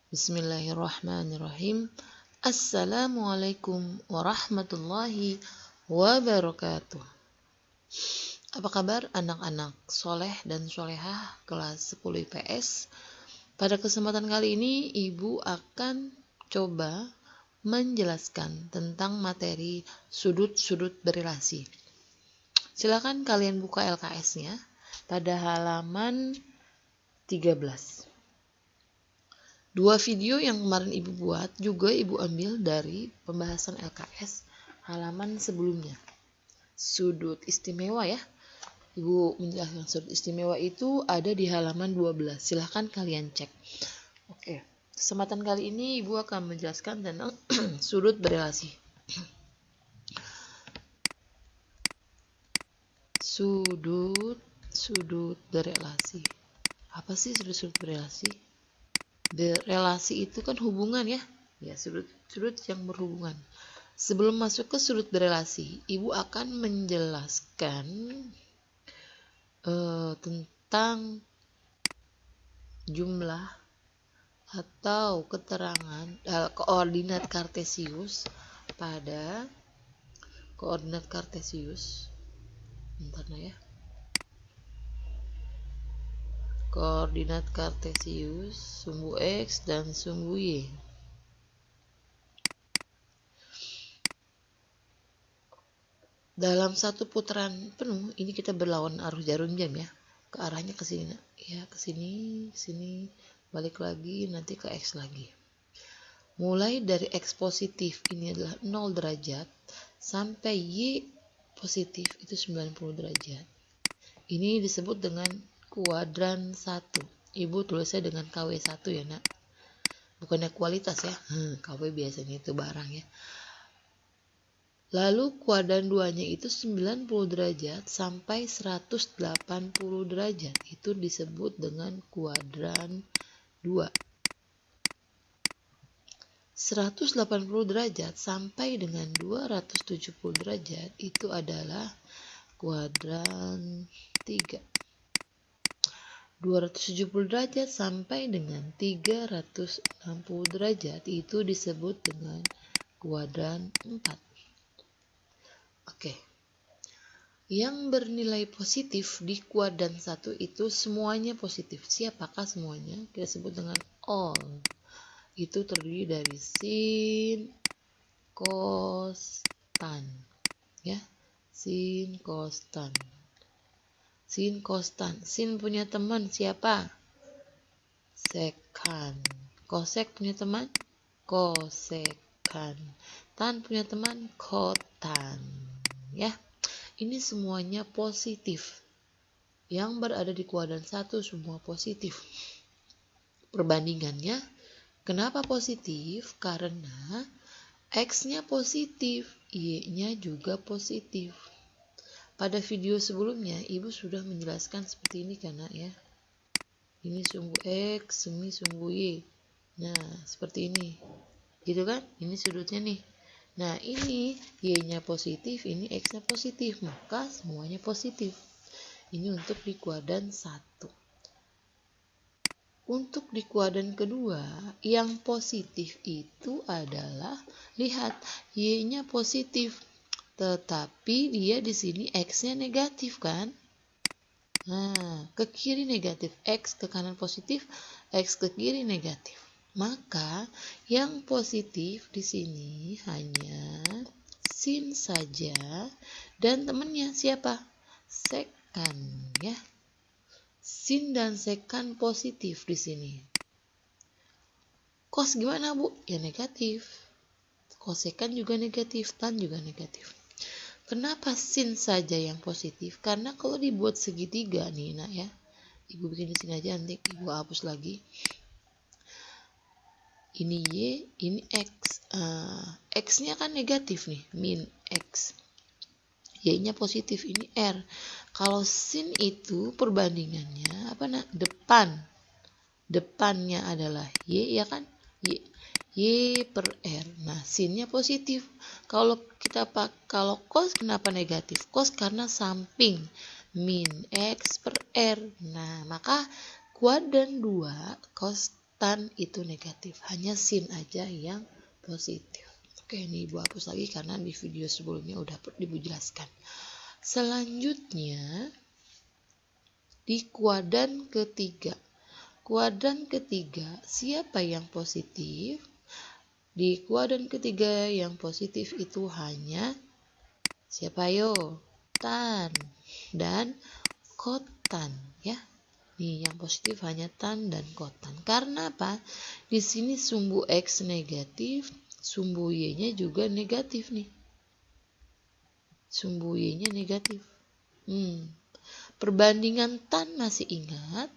Bismillahirrahmanirrahim. Assalamualaikum warahmatullahi wabarakatuh. Apa kabar anak-anak soleh dan solehah kelas 10 IPS? Pada kesempatan kali ini Ibu akan coba menjelaskan tentang materi sudut-sudut berelasi. Silakan kalian buka LKS-nya pada halaman 13. Dua video yang kemarin Ibu buat juga Ibu ambil dari pembahasan LKS halaman sebelumnya. Sudut istimewa ya. Ibu menjelaskan sudut istimewa itu ada di halaman 12. Silahkan kalian cek. Oke, kesempatan kali ini Ibu akan menjelaskan tentang sudut berelasi. Sudut berelasi. Apa sih sudut berelasi? Relasi itu kan hubungan ya, sudut yang berhubungan. Sebelum masuk ke sudut berelasi, Ibu akan menjelaskan tentang jumlah atau keterangan koordinat kartesius pada koordinat kartesius. Koordinat kartesius sumbu X dan sumbu Y. Dalam satu putaran penuh, ini kita berlawan arus jarum jam ya. Ke arahnya ke sini. Ya, ke sini, balik lagi, nanti ke X lagi. Mulai dari X positif, ini adalah 0 derajat, sampai Y positif, itu 90 derajat. Ini disebut dengan kuadran 1. Ibu tulisnya dengan KW1 ya nak. Bukannya kualitas ya. KW biasanya itu barang ya. Lalu kuadran 2-nya itu 90 derajat sampai 180 derajat. Itu disebut dengan kuadran 2. 180 derajat sampai dengan 270 derajat itu adalah kuadran 3. 270 derajat sampai dengan 360 derajat itu disebut dengan kuadran 4. Oke. Yang bernilai positif di kuadran 1 itu semuanya positif. Siapakah semuanya? Kita sebut dengan all. Itu terdiri dari sin, cos, tan. Ya. Sin, cos, tan. Sin, cos, tan. Sin punya teman siapa? Sekan. Kosek punya teman? Kosekan. Tan punya teman? Kotan. Ya. Ini semuanya positif. Yang berada di kuadran 1 semua positif. Perbandingannya, kenapa positif? Karena X-nya positif, Y-nya juga positif. Pada video sebelumnya, Ibu sudah menjelaskan seperti ini karena ya. Ini sumbu X, ini sumbu Y. Nah, seperti ini. Gitu kan? Ini sudutnya nih. Nah, ini Y-nya positif, ini X-nya positif. Maka semuanya positif. Ini untuk di kuadran 1. Untuk di kuadran kedua, yang positif itu adalah, lihat, Y-nya positif. Tetapi dia di sini X-nya negatif kan? Nah, ke kiri negatif, X ke kanan positif, X ke kiri negatif. Maka yang positif di sini hanya sin saja dan temannya siapa? Sekan ya. Sin dan sekan positif di sini. Cos gimana Bu? Ya negatif. Kosekan juga negatif, tan juga negatif. Kenapa sin saja yang positif? Karena kalau dibuat segitiga nih nak ya. Ibu bikin di sini aja, nanti Ibu hapus lagi. Ini Y, ini X. X-nya kan negatif nih, min X. Y-nya positif, ini R. Kalau sin itu perbandingannya apa nak? Depan. Depannya adalah Y ya kan? Y per R. Nah, sinnya positif. Kalau cos kenapa negatif? Cos karena samping min X per R. Nah, maka kuadran 2 cos tan itu negatif. Hanya sin aja yang positif. Oke, ini Ibu hapus lagi karena di video sebelumnya udah Ibu jelaskan. Selanjutnya di kuadran ketiga. Kuadran ketiga, siapa yang positif? Di kuadran ketiga yang positif itu hanya siapa yo? Tan dan kotan ya. Nih yang positif hanya tan dan kotan. Karena apa? Di sini sumbu X negatif, sumbu Y-nya juga negatif nih. Sumbu Y-nya negatif. Perbandingan tan masih ingat?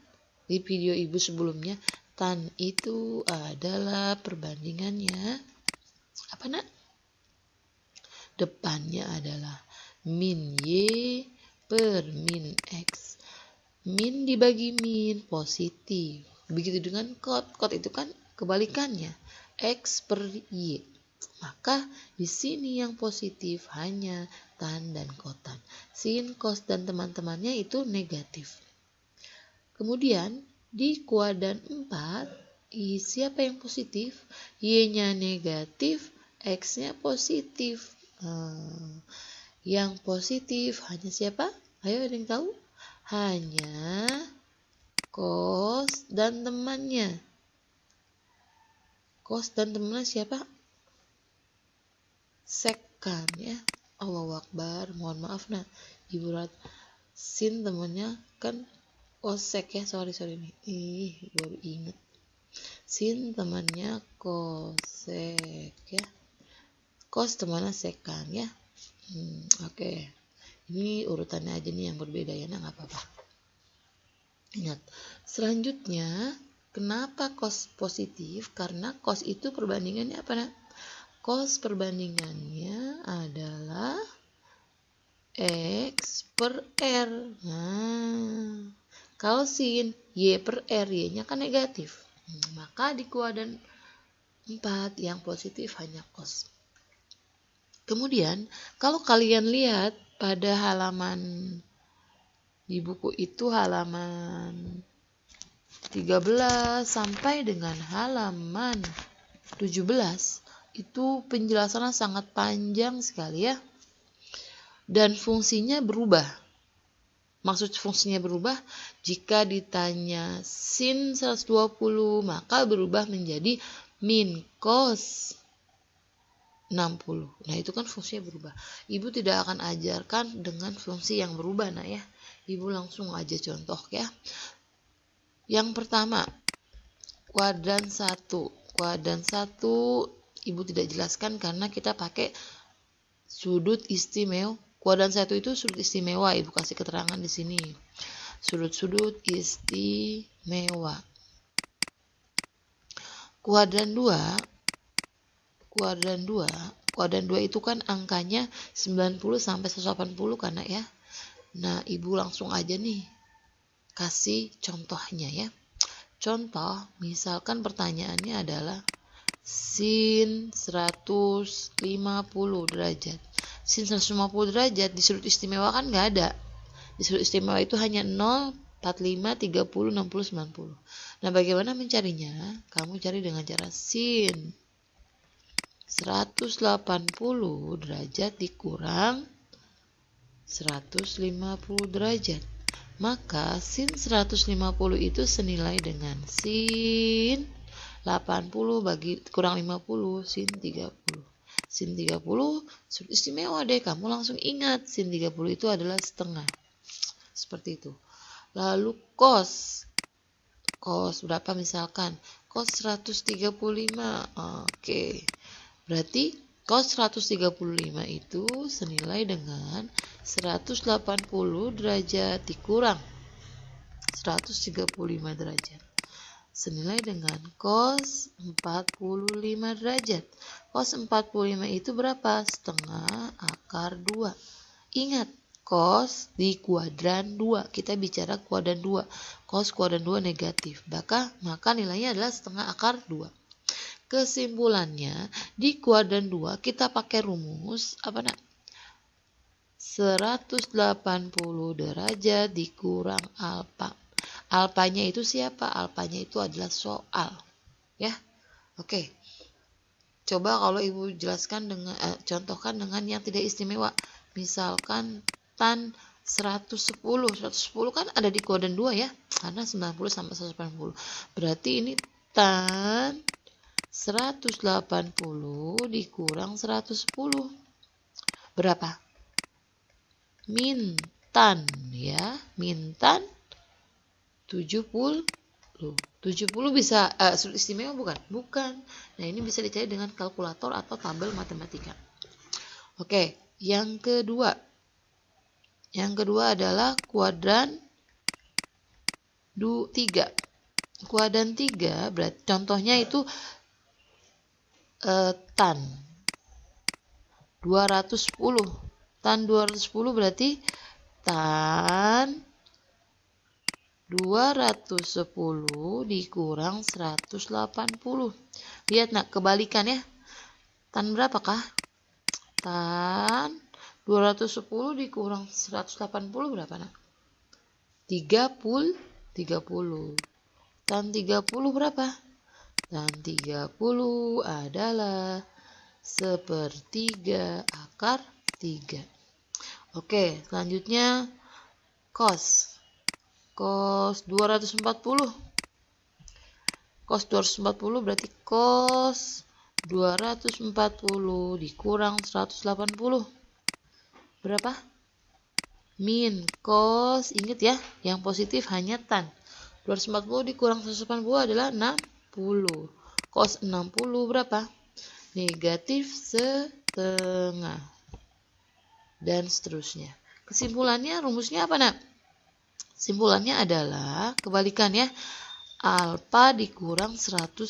Di video Ibu sebelumnya, tan itu adalah perbandingannya apa nak? Depannya adalah min Y per min X. Min dibagi min positif. Begitu dengan kot. Kot itu kan kebalikannya. X per Y. Maka di sini yang positif hanya tan dan kotan. Sin, kos dan teman-temannya itu negatif. Kemudian di kuadran 4, siapa yang positif? Y-nya negatif, X-nya positif. Yang positif hanya siapa? Ayo ada yang tahu? Hanya kos dan temannya. Kos dan temannya siapa? Sekan ya. Allahu Akbar. Mohon maaf nah. Ibu Rat. Sin temannya kan kosek ya. Sorry nih. Baru inget. Sin temannya kosek ya. Kos temannya sekan ya. Oke. Ini urutannya aja nih yang berbeda ya. Nah nggak apa-apa. Ingat. Selanjutnya kenapa kos positif? Karena kos itu perbandingannya apa nak? Kos perbandingannya adalah X per R. Nah, kalau sin Y per R, Y-nya kan negatif. Maka di kuadran 4 yang positif hanya kos. Kemudian, kalau kalian lihat pada halaman di buku itu halaman 13 sampai dengan halaman 17 itu penjelasannya sangat panjang sekali ya. Dan fungsinya berubah. Maksud fungsinya berubah, jika ditanya sin 120 maka berubah menjadi min cos 60. Nah itu kan fungsinya berubah. Ibu tidak akan ajarkan dengan fungsi yang berubah nah ya. Ibu langsung aja contoh ya. Yang pertama, kuadran 1. Kuadran 1 Ibu tidak jelaskan karena kita pakai sudut istimewa. Kuadran 1 itu sudut istimewa. Ibu kasih keterangan di sini. Sudut-sudut istimewa. Kuadran 2 itu kan angkanya 90 sampai 180 kan ya. Nah, Ibu langsung aja nih kasih contohnya ya. Contoh, misalkan pertanyaannya adalah sin 150 derajat. Sin 150 derajat di sudut istimewa kan nggak ada. Di sudut istimewa itu hanya 0, 45, 30, 60, 90. Nah, bagaimana mencarinya? Kamu cari dengan cara sin 180 derajat dikurang 150 derajat. Maka sin 150 itu senilai dengan sin 80 kurang 50 sin 30. Sin 30 sudut istimewa deh, kamu langsung ingat sin 30 itu adalah setengah. Seperti itu. Lalu cos berapa misalkan? Cos 135. Oke. Berarti cos 135 itu senilai dengan 180 derajat dikurang 135 derajat. Senilai dengan cos 45 derajat. Cos 45 itu berapa? Setengah akar 2. Ingat, cos di kuadran 2. Kita bicara kuadran 2. Cos kuadran 2 negatif. Maka nilainya adalah setengah akar 2. Kesimpulannya, di kuadran 2 kita pakai rumus apa nak? 180 derajat dikurang alfa. Alfanya itu siapa? Alfanya itu adalah soal. ya. Oke. Coba kalau Ibu jelaskan dengan contohkan dengan yang tidak istimewa. Misalkan tan 110 kan ada di kuadran 2 ya, karena 90 sama 180. Berarti ini tan 180 dikurang 110. Berapa? Min tan ya, min tan 70. 70 bisa sudut istimewa bukan? Bukan. Nah, ini bisa dicari dengan kalkulator atau tabel matematika. Oke, yang kedua. Yang kedua adalah kuadran 3. Kuadran 3 berarti contohnya itu tan 210. Tan 210 berarti tan 210 dikurang 180. Lihat nak, kebalikan ya. Tan berapakah? Tan 210 dikurang 180 berapa nak? 30. Tan 30 berapa? Tan 30 adalah 1/3 akar 3. Oke, selanjutnya cos 240. Cos 240 berarti cos 240 dikurang 180. Berapa? Min cos, ingat ya, yang positif hanya tan. 240 dikurang 180 adalah 60. Cos 60 berapa? Negatif setengah. Dan seterusnya. Kesimpulannya, rumusnya apa nak? Simpulannya adalah kebalikan ya. Alfa dikurang 180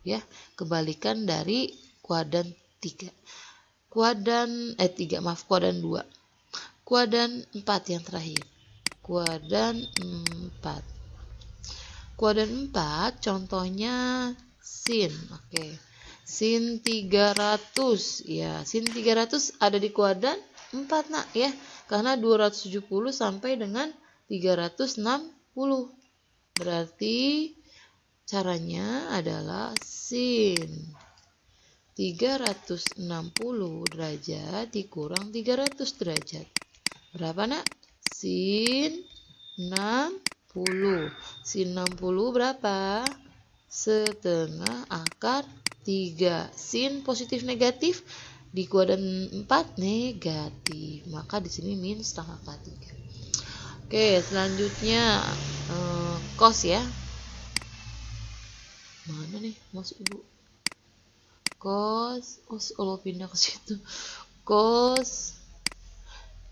ya. Kebalikan dari kuadran 3. Kuadran 2. Kuadran 4 yang terakhir. Kuadran 4. Kuadran 4 contohnya sin. Oke. Sin 300 ya. Sin 300 ada di kuadran 4 nak ya. Karena 270 sampai dengan 360. Berarti caranya adalah sin 360 derajat dikurang 300 derajat. Berapa nak? Sin 60. Sin 60 berapa? Setengah akar 3. Sin positif negatif di kuadran 4 negatif. Maka di sini min setengah akar 3. Oke, selanjutnya cos ya. Mana nih Mas Ibu? Cos, kalau pindah ke situ. Cos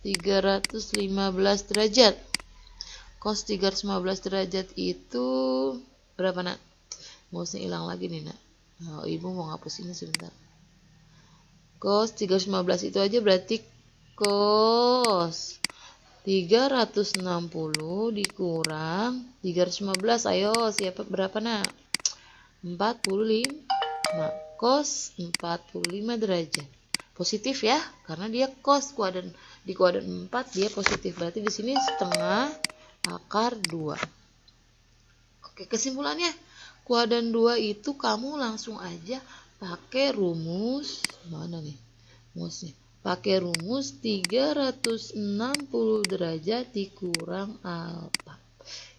315 derajat. Cos 315 derajat itu berapa nak? Mouse-nya hilang lagi nih nak. Ibu mau ngapus ini sebentar. Cos 315 itu aja berarti cos 360 dikurang 315. Ayo, siapa berapa nak? 45. Nah, cos 45 derajat. Positif ya, karena dia cos di kuadran 4 dia positif. Berarti di sini setengah akar 2. Oke, kesimpulannya kuadran 2 itu kamu langsung aja pakai rumus, mana nih rumusnya? Pakai rumus 360 derajat dikurang alfa.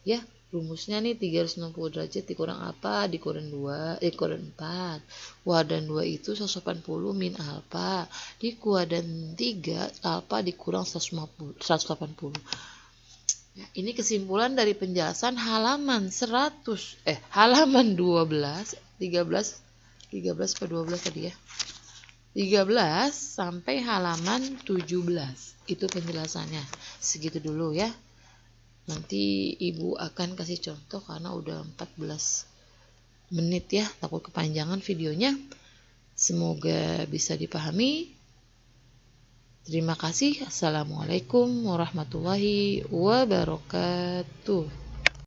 Ya, rumusnya nih 360 derajat dikurang apa? Dikurang 2, dikurang 4. Kuadran 2 itu 180 min alfa. Di kuadran 3 alfa dikurang 180. Ya, ini kesimpulan dari penjelasan halaman 13 ke 12 tadi ya. 13 sampai halaman 17. Itu penjelasannya. Segitu dulu ya. Nanti Ibu akan kasih contoh karena udah 14 menit ya. Takut kepanjangan videonya. Semoga bisa dipahami. Terima kasih. Assalamualaikum warahmatullahi wabarakatuh.